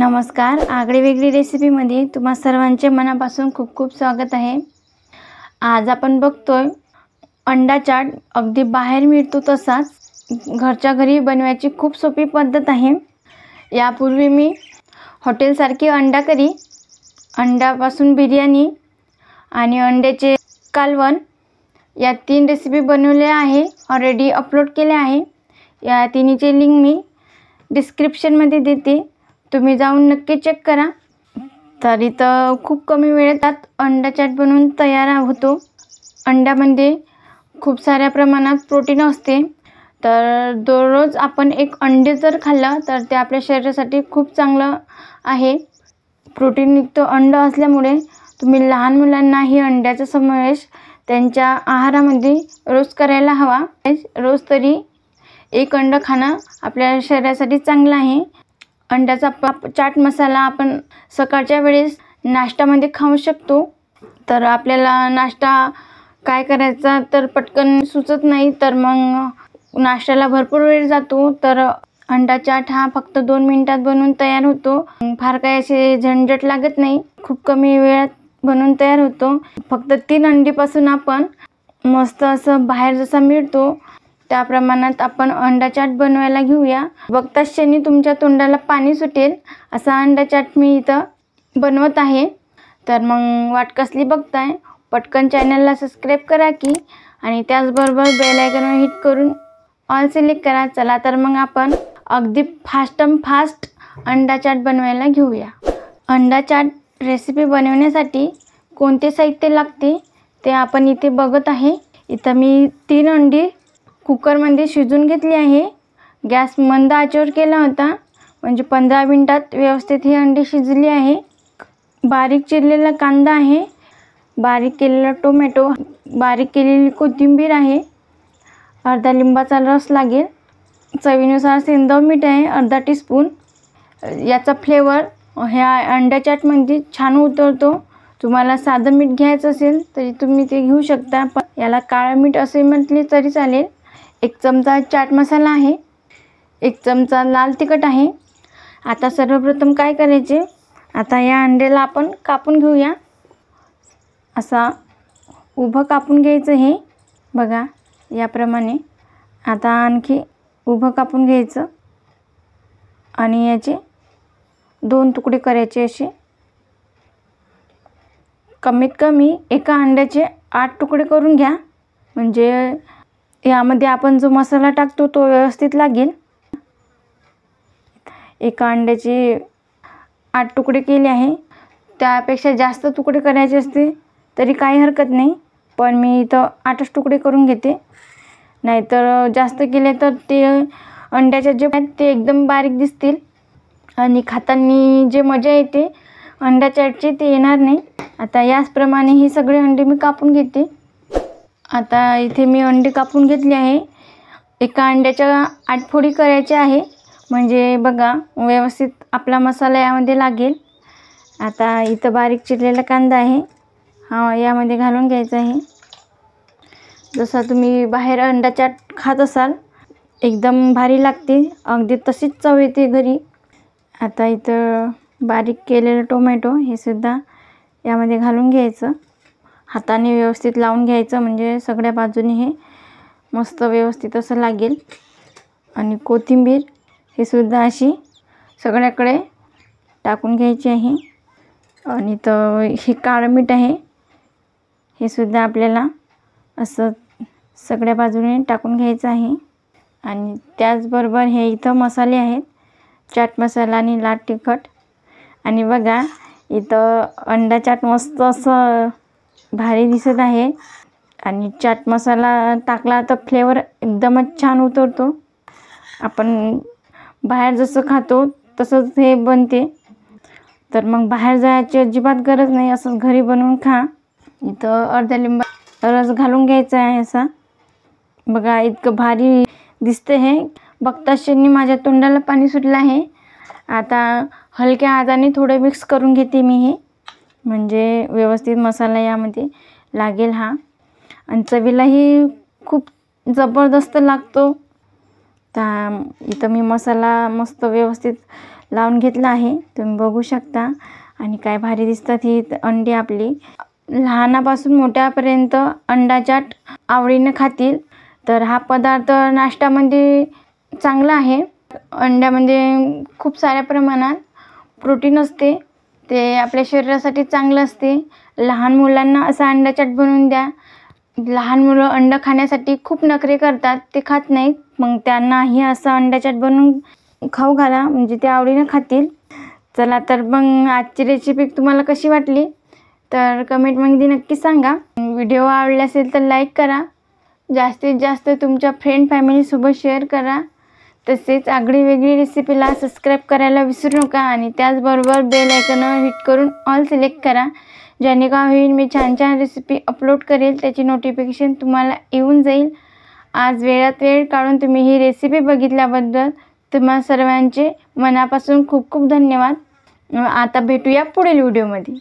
नमस्कार, आगळी वेगळी रेसिपीमध्ये तुम्हा सर्वांचे मनापासून खूप खूप स्वागत आहे। आज आपण बघतोय अंडा चाट। अगदी बाहेर मिळतो तसाच घरच्या घरी बनवायची खूप सोपी पद्धत आहे। यापूर्वी मी हॉटेलसारखी अंडा करी, अंड्यापासून बिर्याणी आणि अंड्याचे कालवण या 3 रेसिपी बनवल्या आहे, ऑलरेडी अपलोड केल्या आहे। या तिन्हीची लिंक मी डिस्क्रिप्शनमध्ये देते, तुम्ही जाऊन नक्की चेक करा। तर इथं खूप कमी वेळात अंडा चाट बनवून तयार होतो। अंड्यामध्ये खूप साऱ्या प्रमाणात प्रोटीन असते, तर दररोज आपण एक अंडे जर खाल्लं तर ते आपल्या शरीरासाठी खूप चांगलं आहे। प्रोटीनयुक्त अंड असल्यामुळे तुम्ही लहान मुलांनाही अंड्याचा समावेश त्यांच्या आहारामध्ये रोज करायला हवा। रोज तरी एक अंड खाणं आपल्या शरीरासाठी चांगलं आहे। अंड्याचा चाट मसाला आपण सकाळच्या वेळेस नाश्त्यामध्ये खाऊ शकतो। तर आपल्याला नाश्ता काय करायचा तर पटकन सुचत नाही, तर मग नाश्त्याला भरपूर वेळ जातो। तर अंडा चाट हा फक्त 2 मिनिटात बनवून तयार होतो। फार काही असे झंझट लागत नाही, खूप कमी वेळात बनवून तयार होतो। फक्त 3 अंडीपासून आपण मस्त असं बाहेर जसा मिळतो त्या प्रमाणात आपण अंडा चाट बनवायला घेऊया। बघताच क्षणी तुमच्या तोंडाला पाणी सुटेल असा अंडा चाट मी इथं बनवत आहे। तर मग वाट कसली बघताय, पटकन चॅनलला सबस्क्राईब करा की, आणि त्याचबरोबर बेल आयकॉनवर हिट करून ऑल सिलेक्ट करा। चला तर मग आपण अगदी फास्ट अंडा चाट बनवायला घेऊया। अंडा चाट रेसिपी बनवण्यासाठी कोणते साहित्य लागते ते आपण इथे बघत आहे। इथं मी 3 अंडी कुकरमध्ये शिजवून घेतली आहे। गॅस मंद आचेवर केला होता, म्हणजे 15 मिनिटात व्यवस्थित ही अंडी शिजली आहे। बारीक चिरलेला कांदा आहे, बारीक केलेला टोमॅटो, बारीक केलेली कोथिंबीर आहे, अर्धा लिंबाचा रस लागेल, चवीनुसार सेंधव मीठ आहे अर्धा टीस्पून। याचा फ्लेवर ह्या अंडा चाटमध्ये छान उतरतो। तुम्हाला साधं मीठ घ्यायचं असेल तरी तुम्ही ते घेऊ शकता, पण याला काळं मीठ असे म्हटले तरी चालेल। 1 चमचा चाट मसाला आहे, 1 चमचा लाल तिखट आहे। आता सर्वप्रथम काय करायचे, आता या अंड्याला आपण कापून घेऊया। असा उभं कापून घ्यायचं हे बघा याप्रमाणे। आता आणखी उभं कापून घ्यायचं आणि याचे 2 तुकडे करायचे असे। कमीत कमी एका अंड्याचे 8 तुकडे करून घ्या, म्हणजे यामध्ये आपण जो मसाला टाकतो तो व्यवस्थित लागेल। एका अंड्याचे 8 तुकडे केले आहे। त्यापेक्षा जास्त तुकडे करायचे असते तरी काही हरकत नाही, पण मी इथं 8च तुकडे करून घेते। नाहीतर जास्त केले तर ते अंड्याचे जे आहेत ते एकदम बारीक दिसतील आणि खाताना जे मजा येते अंडा चाटची ते येणार नाही। आता याचप्रमाणे ही सगळे अंडे मी कापून घेते। आता इथे मी अंडे कापून घेतले आहे। एका अंड्याच्या 8 फोडी करायच्या आहे, म्हणजे बघा व्यवस्थित आपला मसाला यामध्ये लागेल। आता इथं बारीक चिरलेला कांदा आहे, हा यामध्ये घालून घ्यायचा आहे। जसा तुम्ही बाहेर अंडा चाट खात असाल एकदम भारी लागते, अगदी तशीच चव येते घरी। आता इथं बारीक केलेलं टोमॅटो हे सुद्धा यामध्ये घालून घ्यायचं, हाताने व्यवस्थित लावून घ्यायचं, म्हणजे सगळ्या बाजूने हे मस्त व्यवस्थित असं लागेल। आणि कोथिंबीर हे सुद्धा अशी सगळ्याकडे टाकून घ्यायची आहे। आणि तर हे काळं मीठ आहे, हे सुद्धा आपल्याला असं सगळ्या बाजूने टाकून घ्यायचं आहे। आणि त्याचबरोबर हे इथं मसाले आहेत, चाट मसाला आणि लाल तिखट। आणि बघा इथं अंडा चाट मस्त असं भारी दिसत आहे, आणि चाट मसाला टाकला तर फ्लेवर एकदमच छान उतरतो। आपण बाहेर जसं खातो तसंच हे बनते, तर मग बाहेर जायची अजिबात गरज नाही, असं घरी बनवून खा। इथं अर्धा लिंबा रस घालून घ्यायचा आहे असा। बघा इतकं भारी दिसते हे, बघताच क्षणी माझ्या तोंडाला पाणी सुटलं आहे। आता हलक्या हाताने थोडं मिक्स करून घेते मी हे, म्हणजे व्यवस्थित मसाला यामध्ये लागेल हा, आणि चवीलाही खूप जबरदस्त लागतो। तर इथं मी मसाला मस्त व्यवस्थित लावून घेतला आहे, तुम्ही बघू शकता. आणि काय भारी दिसतात ही अंडी आपली. लहानापासून मोठ्यापर्यंत अंडा चाट आवडीनं खातील. तर हा पदार्थ नाश्त्यामध्ये चांगला आहे. अंड्यामध्ये खूप साऱ्या प्रमाणात प्रोटीन असते, ते आपल्या शरीरासाठी चांगलं असते. लहान मुलांना असा अंडा चाट बनवून द्या. लहान मुलं अंडं खाण्यासाठी खूप नखरे करतात, ते खात नाहीत. मग त्यांनाही असं अंडा चाट बनवून खाऊ घाला, म्हणजे ते आवडीनं खातील. चला तर मग आजची रेसिपी तुम्हाला कशी वाटली तर कमेंटमध्ये नक्की सांगा. व्हिडिओ आवडला असेल तर लाईक करा. जास्तीत जास्त तुमच्या फ्रेंड फॅमिलीसोबत शेअर करा. तसेच आगळी वेगळी रेसिपीला सबस्क्राईब करायला विसरू नका. आणि त्याचबरोबर बेल आयकॉन हिट करून ऑल सिलेक्ट करा, ज्याने का होईल मी छान छान रेसिपी अपलोड करेल त्याची नोटिफिकेशन तुम्हाला येऊन जाईल. आज वेळात वेळ काढून तुम्ही ही रेसिपी बघितल्याबद्दल तुम्हा सर्वांचे मनापासून खूप खूप धन्यवाद. आता भेटूया पुढील व्हिडिओमध्ये.